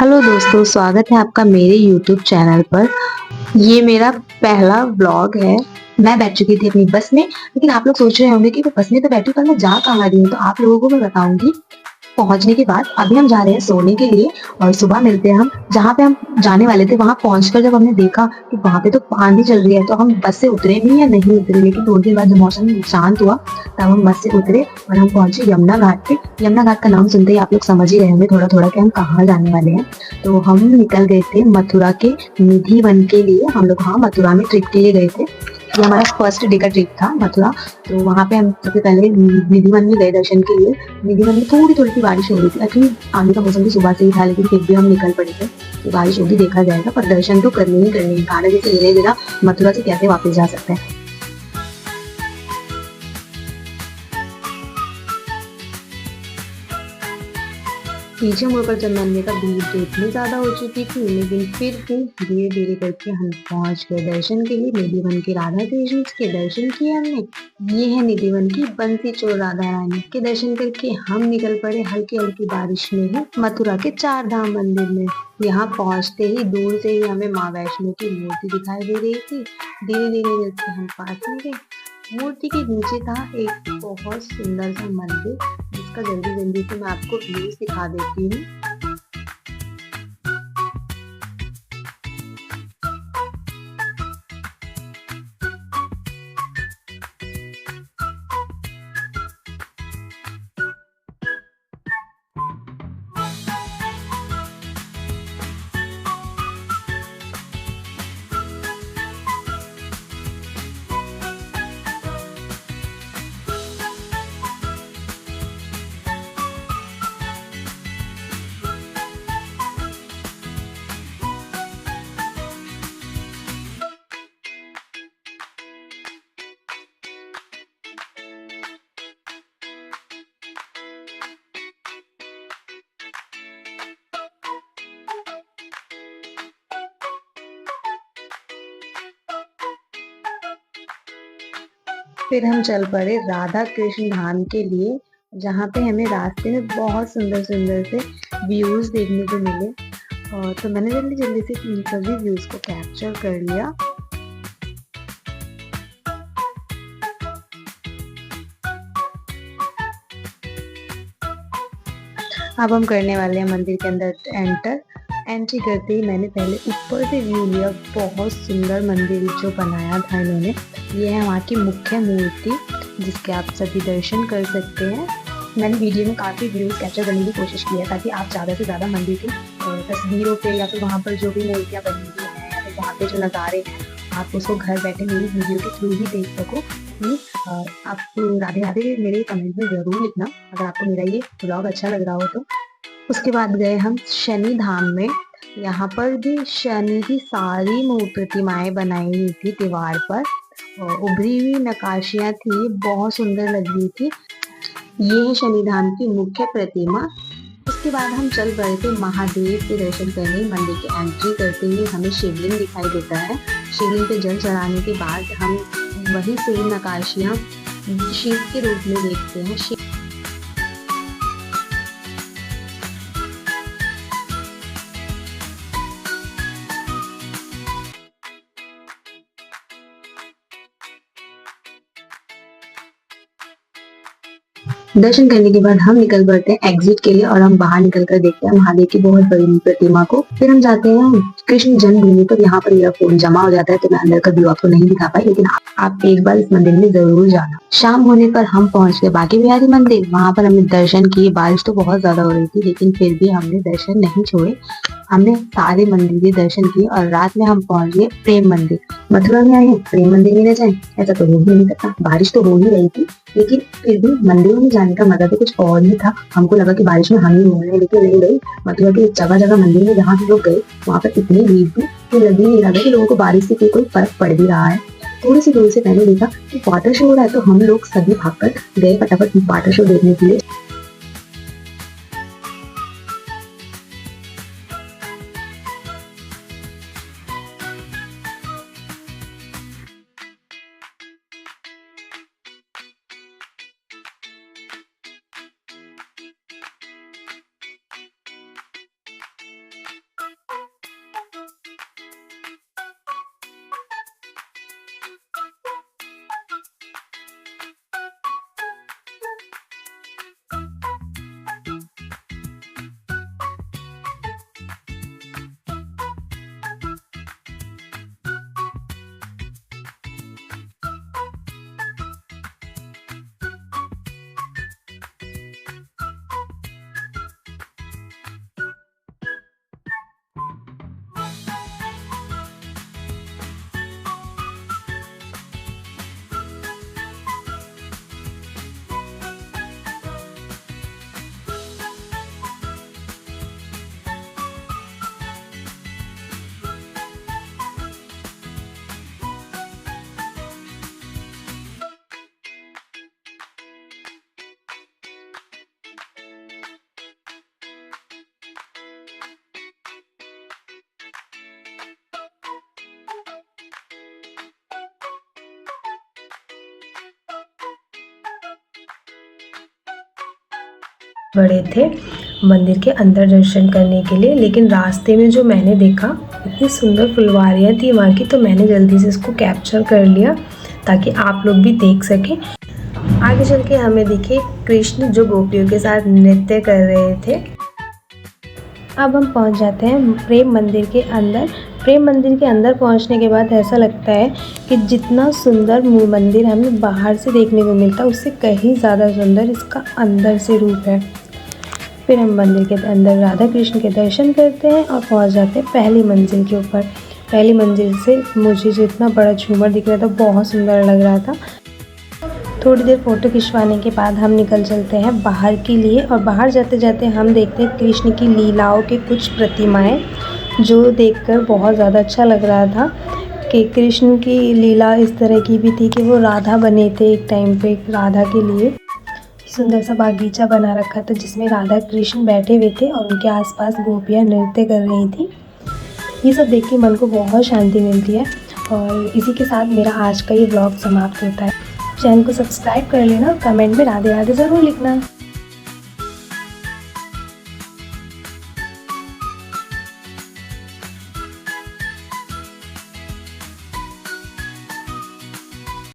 Hello दोस्तों, स्वागत है आपका मेरे YouTube चैनल पर। ये मेरा पहला व्लॉग है। मैं बैठ चुकी थी अपनी बस में, लेकिन आप लोग सोच रहे होंगे कि मैं बस में तो बैठी हूँ, पर मैं जा कहाँ रही हूँ। तो आप लोगों को मैं बताऊंगी पहुंचने के बाद। अभी हम जा रहे हैं सोने के लिए और सुबह मिलते हैं हम। जहाँ पे हम जाने वाले थे वहां पहुंचकर जब हमने देखा कि वहां पे तो आंधी चल रही है, तो हम बस से उतरे भी या नहीं उतरे। लेकिन थोड़ी देर बाद जब मौसम शांत हुआ तब हम बस से उतरे और हम पहुंचे यमुना घाट पे। यमुना घाट का नाम सुनते ही आप लोग समझ ही रहे होंगे थोड़ा थोड़ा कि हम कहाँ जाने वाले हैं। तो हम निकल गए थे मथुरा के निधि वन के लिए। हम लोग हाँ मथुरा में ट्रिप के लिए गए थे। ये हमारा फर्स्ट डे का ट्रिप था मथुरा। तो वहाँ पे हम सबसे पहले निधि वन में गए दर्शन के लिए। निधि वन में थोड़ी थोड़ी सी बारिश हो रही थी। एक्चुअली आने का मौसम भी सुबह से ही था, लेकिन फिर भी हम निकल पड़े थे। तो बारिश होगी देखा जाएगा, पर दर्शन तो करने ही करने हैं। गाना जैसे मिले बिना मथुरा से कैसे वापस जा सकते हैं। पीछे मुड़कर जब मैंने देखा भीड़ तो इतनी ज्यादा हो चुकी थी, लेकिन फिर भी धीरे धीरे करके हम पहुंच गए दर्शन के लिए। निधिवन के राधा कृष्ण के दर्शन किए हमने। ये है निधिवन की बंसी छोड़ राधा रानी के दर्शन करके हम निकल पड़े हल्की हल्की बारिश में ही मथुरा के चार धाम मंदिर में। यहाँ पहुंचते ही दूर से ही हमें माँ वैष्णो की मूर्ति दिखाई दे रही थी। धीरे धीरे करके हम पास में गए। मूर्ति के नीचे था एक बहुत सुंदर सा मंदिर, जिसका जल्दी जल्दी से मैं आपको व्यूज दिखा देती हूँ। फिर हम चल पड़े राधा कृष्ण धाम के लिए, जहाँ पे हमें रास्ते में बहुत सुंदर सुंदर से व्यूज देखने को मिले। और तो मैंने जल्दी जल्दी से इन सभी व्यूज को कैप्चर कर लिया। अब हम करने वाले हैं मंदिर के अंदर एंटर। एंट्री करते ही मैंने पहले ऊपर से व्यू लिया। बहुत सुंदर मंदिर जो बनाया था इन्होंने। ये है वहाँ की मुख्य मूर्ति, जिसके आप सभी दर्शन कर सकते हैं। मैंने वीडियो में काफ़ी व्यूज कैप्चर करने की कोशिश की है, ताकि आप ज़्यादा से ज़्यादा मंदिर की तस्वीरों पे या फिर वहाँ पर जो भी मूर्तियाँ बनी हुई हैं या फिर वहाँ पे जो नज़ारे हैं, आप उसको घर बैठे मेरी वीडियो के थ्रू ही देख सको। आप राधे राधे मेरे कमेंट में ज़रूर लिखना अगर आपको मेरा ये ब्लॉग अच्छा लग रहा हो तो। उसके बाद गए हम शनि धाम में। यहाँ पर भी शनि की सारी प्रतिमाएं बनाई हुई थी दीवार पर, और उभरी हुई नक्काशियां थी, बहुत सुंदर लग रही थी। ये है शनि धाम की मुख्य प्रतिमा। उसके बाद हम चल पड़े थे महादेव के दर्शन करने। मंदिर की एंट्री करते ही हमें शिवलिंग दिखाई देता है। शिवलिंग पे जल चढ़ाने के बाद हम वही सेम नक्काशियां शिव के रूप में देखते हैं। दर्शन करने के बाद हम निकल पड़ते हैं एग्जिट के लिए, और हम बाहर निकल कर देखते हैं महादेव की बहुत बड़ी प्रतिमा को। फिर हम जाते हैं कृष्ण जन्मभूमि पर। यहाँ पर मेरा फोन जमा हो जाता है, तो मैं अंदर का व्यू आपको नहीं दिखा पाई, लेकिन आप एक बार इस मंदिर में जरूर जाना। शाम होने पर हम पहुंच गए बांके बिहारी मंदिर। वहां पर हमने दर्शन किए। बारिश तो बहुत ज्यादा हो रही थी, लेकिन फिर भी हमने दर्शन नहीं छोड़े। हमने सारे मंदिर के दर्शन किए और रात में हम पहुंच गए प्रेम मंदिर। मथुरा में आए हैं, प्रेम मंदिर में न जाए, ऐसा तो हो ही नहीं सकता। बारिश तो हो ही रही थी, लेकिन फिर भी मंदिरों में जाने का मजा तो कुछ और ही था। हमको लगा कि बारिश में हम ही घूम रहे हैं, लेकिन नहीं गई। मथुरा के जगह जगह मंदिर में जहाँ हम लोग गए, वहाँ पर इतनी भीड़ थी कि लग ही नहीं रहा था कि लोगों को बारिश से कोई फर्क पड़ भी रहा है। थोड़ी सी दूर से मैंने देखा कि वाटर शो हो रहा है, तो हम लोग सभी भागकर गए फटाफट वाटर शो देखने के लिए। बड़े थे मंदिर के अंदर दर्शन करने के लिए, लेकिन रास्ते में जो मैंने देखा इतनी सुंदर फुलवारियाँ थी वहाँ की, तो मैंने जल्दी से इसको कैप्चर कर लिया ताकि आप लोग भी देख सकें। आगे चल के हमें दिखे कृष्ण जो गोपियों के साथ नृत्य कर रहे थे। अब हम पहुंच जाते हैं प्रेम मंदिर के अंदर। प्रेम मंदिर के अंदर पहुंचने के बाद ऐसा लगता है कि जितना सुंदर मंदिर हमें बाहर से देखने को मिलता है उससे कहीं ज़्यादा सुंदर इसका अंदर से रूप है। फिर हम मंदिर के अंदर राधा कृष्ण के दर्शन करते हैं और पहुंच जाते हैं पहली मंजिल के ऊपर। पहली मंजिल से मुझे जो इतना बड़ा झूमर दिख रहा था बहुत सुंदर लग रहा था। थोड़ी देर फ़ोटो खिंचवाने के बाद हम निकल चलते हैं बाहर के लिए, और बाहर जाते जाते हम देखते हैं कृष्ण की लीलाओं के कुछ प्रतिमाएं जो देखकर बहुत ज़्यादा अच्छा लग रहा था कि कृष्ण की लीला इस तरह की भी थी कि वो राधा बने थे एक टाइम पे। राधा के लिए सुंदर सा बागीचा बना रखा था जिसमें राधा कृष्ण बैठे हुए थे और उनके आसपास गोपियाँ नृत्य कर रही थी। ये सब देख के मन को बहुत शांति मिलती है। और इसी के साथ मेरा आज का ये व्लॉग समाप्त होता है। चैनल को सब्सक्राइब कर लेना और कमेंट में राधे राधे ज़रूर लिखना।